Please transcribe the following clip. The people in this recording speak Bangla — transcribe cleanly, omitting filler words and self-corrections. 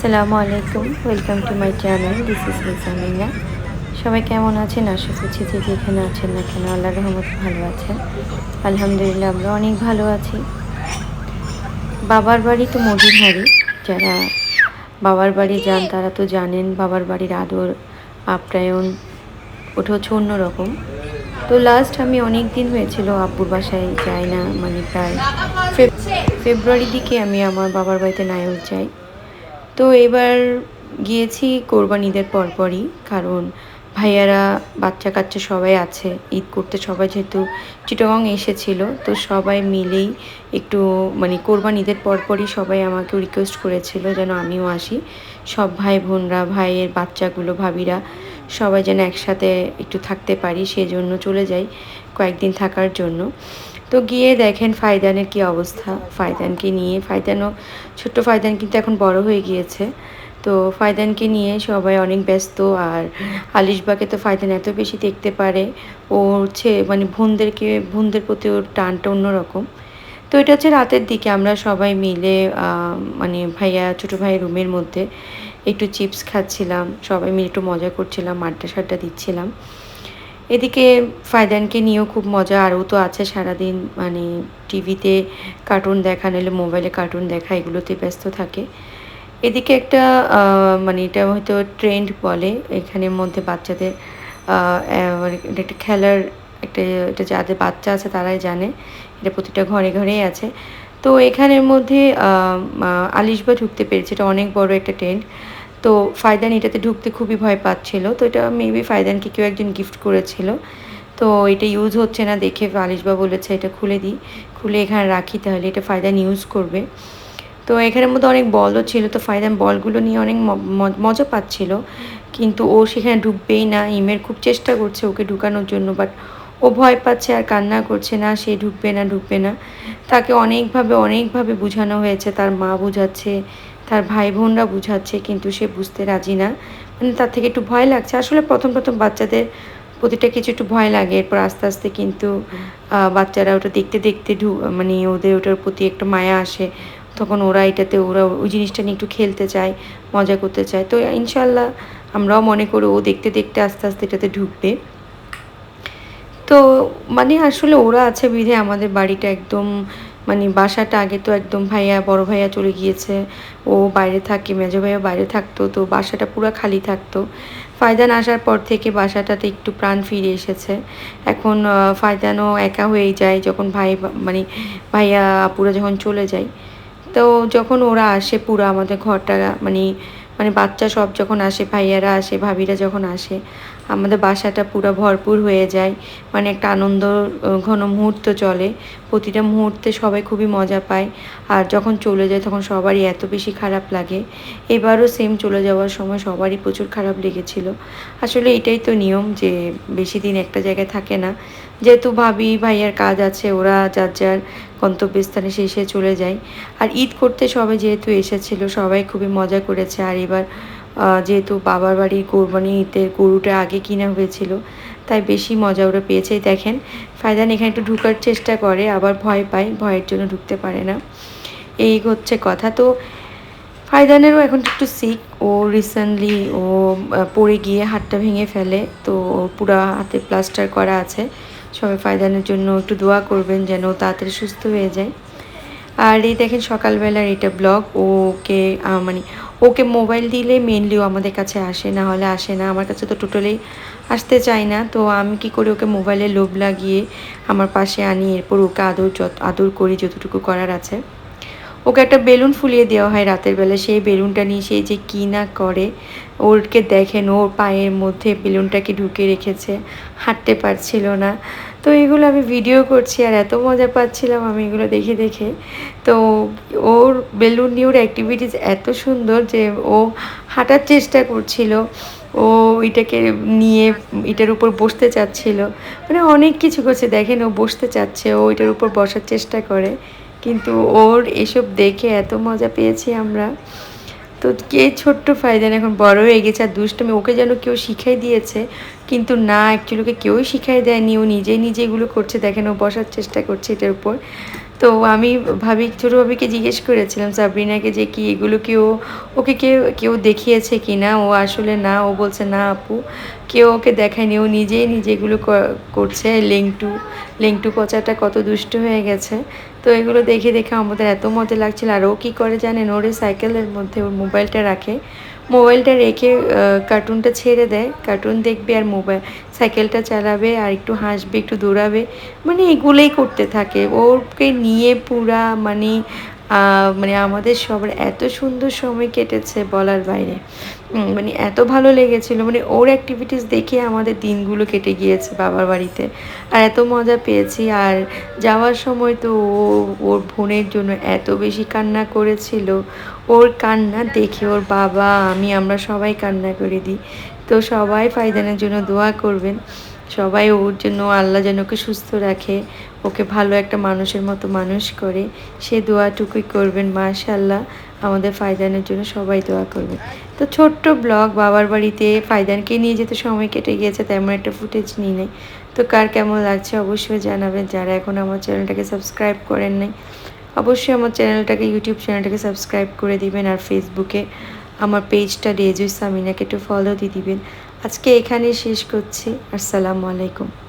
আসসালামু আলাইকুম, welcome to my channel. This is Misamina. সবাই কেমন আছেন? আশা করছি যে যেখানে আছেন না কেন আল্লাহর রহমতে ভালো আছেন। আলহামদুলিল্লাহ আমরা অনেক ভালো আছি। বাবার বাড়ি তো মধুর হাঁড়ি। যারা বাবার বাড়ি যান তারা তো জানেন বাবার বাড়ির আদর আপ্যায়ন ওটা হচ্ছে অন্যরকম। তো লাস্ট আমি অনেক দিন হয়েছিল আব্বুর বাসায় যাই না, মানে প্রায় ফেব্রুয়ারির দিকে আমি আমার বাবার বাড়িতে নায়ক যাই। তো এবার গিয়েছি কোরবানি ঈদের পরপরই, কারণ ভাইয়ারা বাচ্চা কাচ্চা সবাই আছে, ঈদ করতে সবাই যেহেতু চিটাগং এসেছিল, তো সবাই মিলেই একটু মানে কোরবানি ঈদের পরপরই সবাই আমাকে রিকোয়েস্ট করেছিল যেন আমিও আসি। সব ভাই বোনরা, ভাইয়ের বাচ্চাগুলো, ভাবিরা সবাই যেন একসাথে একটু থাকতে পারি, সেজন্য চলে যাই কয়েকদিন থাকার জন্য। তো গিয়ে দেখেন ফায়দানের কী অবস্থা। ফায়দানকে নিয়ে, ফায়দানও ছোট্ট ফায়দান কিন্তু এখন বড় হয়ে গিয়েছে। তো ফায়দানকে নিয়ে সবাই অনেক ব্যস্ত। আর আলিশবাকে তো ফায়দান এত বেশি দেখতে পারে, ও হচ্ছে মানে বোনদের প্রতি ওর টানটা অন্যরকম। তো এটা হচ্ছে রাতের দিকে আমরা সবাই মিলে মানে ভাইয়া ছোটো ভাইয়ের রুমের মধ্যে একটু চিপস খাচ্ছিলাম, সবাই মিলে একটু মজা করছিলাম, আড্ডা সাড্ডা দিচ্ছিলাম। এদিকে ফায়দানকে নিয়েও খুব মজা, আরও তো আছে সারাদিন মানে টিভিতে কার্টুন দেখা, নাহলে মোবাইলে কার্টুন দেখা, এগুলোতে ব্যস্ত থাকে। এদিকে একটা মানে এটা হয়তো ট্রেন্ড বলে এখানের মধ্যে বাচ্চাদের, মানে এটা একটা খেলার একটা, এটা যাদের বাচ্চা আছে তারাই জানে, এটা প্রতিটা ঘরে ঘরেই আছে। তো এখানের মধ্যে আলিশবা ঢুকতে পেরেছে, এটা অনেক বড় একটা ট্রেন্ড। তো ফায়দান এটাতে ঢুকতে খুবই ভয় পাচ্ছিল, তো এটা মেবি ফায়দানকে কেউ একজন গিফট করেছিল। তো এটা ইউজ হচ্ছে না দেখে আলিশবা বলেছে এটা খুলে দিই, খুলে এখানে রাখি, তাহলে এটা ফায়দান ইউজ করবে। তো এখানের মধ্যে অনেক বলও ছিল, তো ফায়দান বলগুলো নিয়ে অনেক মজা পাচ্ছিল, কিন্তু ও সেখানে ঢুকবেই না। ইমের খুব চেষ্টা করছে ওকে ঢুকানোর জন্য, বাট ও ভয় পাচ্ছে আর কান্না করছে, না সে ঢুকবে না ঢুকবে না। তাকে অনেকভাবে বোঝানো হয়েছে, তার মা বোঝাচ্ছে, তার ভাই বোনরা বুঝাচ্ছে, কিন্তু সে বুঝতে রাজি না। মানে তার থেকে একটু ভয় লাগছে। আসলে প্রথম বাচ্চাদের প্রতিটা কিছু একটু ভয় লাগে, এরপর আস্তে আস্তে কিন্তু বাচ্চারা ওটা দেখতে দেখতে মানে ওদের ওটার প্রতি একটু মায়া আসে, তখন ওরা ওই জিনিসটা নিয়ে একটু খেলতে চায়, মজা করতে চায়। তো ইনশাল্লাহ আমরাও মনে করি ও দেখতে দেখতে আস্তে আস্তে এটাতে ঢুকবে। তো মানে আসলে ওরা আছে বিধে আমাদের বাড়িটা একদম, মানে বাসাটা আগে তো একদম বড় ভাইয়া চলে গিয়েছে, ও বাইরে থাকে, মেজো ভাইয়া বাইরে থাকতো, তো বাসাটা পুরো খালি থাকতো। ফায়দান আসার পর থেকে বাসাটাতে একটু প্রাণ ফিরে এসেছে। এখন ফায়দানও একা হয়ে যায় যখন মানে ভাইয়া আপুরা যখন চলে যায়। তো যখন ওরা আসে পুরো আমাদের ঘরটা, মানে মানে বাচ্চা সব যখন আসে, ভাইয়ারা আসে, ভাবিরা যখন আসে, আমাদের বাসাটা পুরো ভরপুর হয়ে যায়। মানে একটা আনন্দ ঘন মুহূর্ত চলে, প্রতিটা মুহূর্তে সবাই খুবই মজা পায়। আর যখন চলে যায় তখন সবারই এত বেশি খারাপ লাগে। এবারও সেম চলে যাওয়ার সময় সবারই প্রচুর খারাপ লেগেছিল। আসলে এটাই তো নিয়ম যে বেশি দিন একটা জায়গায় থাকে না। যেহেতু ভাবি ভাইয়ার কাজ আছে, ওরা যার যার গন্তব্যস্থানে শেষে চলে যায়। আর ঈদ করতে সবাই যেহেতু এসেছিলো, সবাই খুবই মজা করেছে। আর এবার যেহেতু বাবার বাড়ির কোরবানি ঈদের গরুটা আগে কিনা হয়েছিল, তাই বেশি মজা ওরা পেয়েছে। দেখেন ফায়দান এখানে একটু ঢুকার চেষ্টা করে, আবার ভয় পায়, ভয়ের জন্য ঢুকতে পারে না, এই হচ্ছে কথা। তো ফায়দানেরও এখন একটু সিক, ও রিসেন্টলি ও পড়ে গিয়ে হাতটা ভেঙে ফেলে, তো পুরো হাতে প্লাস্টার করা আছে। সবাই ফায়দানের জন্য একটু দোয়া করবেন যেন তাড়াতাড়ি সুস্থ হয়ে যায়। আর এই দেখেন সকালবেলার এটা ব্লগ। ওকে মানে ওকে মোবাইল দিলে মেনলি ও আমাদের কাছে আসে, না হলে আসে না। আমার কাছে তো টোটালি আসতে চায় না। তো আমি কি করি, ওকে মোবাইলে লোভ লাগিয়ে আমার পাশে আনি, এরপর ওকে আদর করি যতটুকু করার আছে। ওকে একটা বেলুন ফুলিয়ে দেওয়া হয় রাতের বেলা, সেই বেলুনটা নিয়ে সে যে কী না করে। ওরকে দেখেন ওর পায়ের মধ্যে বেলুনটাকে ঢুকে রেখেছে, হাঁটতে পারছিল না। তো এগুলো আমি ভিডিও করছি আর এত মজা পাচ্ছিলাম আমি এগুলো দেখে দেখে। তো ওর বেলুন নিয়ে ওর অ্যাক্টিভিটিস এত সুন্দর যে ও হাঁটার চেষ্টা করছিল, ও এটাকে নিয়ে এটার উপর বসতে চাচ্ছিল, মানে অনেক কিছু করছে। দেখেন ও বসতে চাচ্ছে, ও এটার উপর বসার চেষ্টা করে, কিন্তু ওর এসব দেখে এত মজা পেয়েছি আমরা। তো কে ছোট্ট ফায়দান এখন বড় হয়ে গেছে, আর দুষ্টমি ওকে যেন কেউ শিখাই দিয়েছে, কিন্তু না, অ্যাকচুয়ালি ওকে কেউই শিখাই দেয়নি, ও নিজে নিজে এগুলো করছে। দেখেন ও বসার চেষ্টা করছে এটার উপর। তো আমি ছোটো ভাবিকে জিজ্ঞেস করেছিলাম সাবরিনাকে যে কি এগুলো কি ওকে কেউ কেউ দেখিয়েছে কি না? ও আসলে না, ও বলছে না আপু কেউ ওকে দেখায়নি, ও নিজেই নিজে এগুলো করছে। লেংটু পচাটা কত দুষ্ট হয়ে গেছে। তো এগুলো দেখে দেখে আমাদের এত মজা লাগছিল। আর ও কী করে জানেন, ওর সাইকেলের মধ্যে ওর মোবাইলটা রাখে, মোবাইলটা রেখে কার্টুনটা ছেড়ে দেয়, কার্টুন দেখবে আর সাইকেলটা চালাবে আর একটু হাসবে, একটু দৌড়াবে, মানে এগুলোই করতে থাকে। ওকে নিয়ে পুরা মানে আমাদের সবার এত সুন্দর সময় কেটেছে বলার বাইরে। মানে এত ভালো লেগেছিল, মানে ওর অ্যাক্টিভিটিস দেখে আমাদের দিনগুলো কেটে গিয়েছে বাবার বাড়িতে। আর এত মজা পেয়েছি। আর যাওয়ার সময় তো ওর বোনের জন্য এত বেশি কান্না করেছিল, ওর কান্না দেখে ওর বাবা আমরা সবাই কান্না করে দিই। তো সবাই ফাইজানের জন্য দোয়া করবেন, সবাই ওর জন্য আল্লাহ যেন ওকে সুস্থ রাখে, ওকে ভালো একটা মানুষের মতো মানুষ করে, সে দোয়াটুকুই করবেন। মাশাআল্লাহ, আমাদের ফাইজানের জন্য সবাই দোয়া করবেন। তো ছোট্ট ব্লগ, বাবার বাড়িতে ফাইজানকে নিয়ে যেতে সময় কেটে গিয়েছে, তেমন একটা ফুটেজ নিই নাই। তো কার কেমন লাগছে অবশ্যই জানাবেন। যারা এখন আমার চ্যানেলটাকে সাবস্ক্রাইব করেন নাই, অবশ্যই আমার চ্যানেলটাকে, ইউটিউব চ্যানেলটাকে সাবস্ক্রাইব করে দিবেন। আর ফেসবুকে আমার পেজটা রেজুস সামিনাকে একটু ফলো দিয়ে দিবেন। আজকে এখানেই শেষ করছি। আসসালামু আলাইকুম।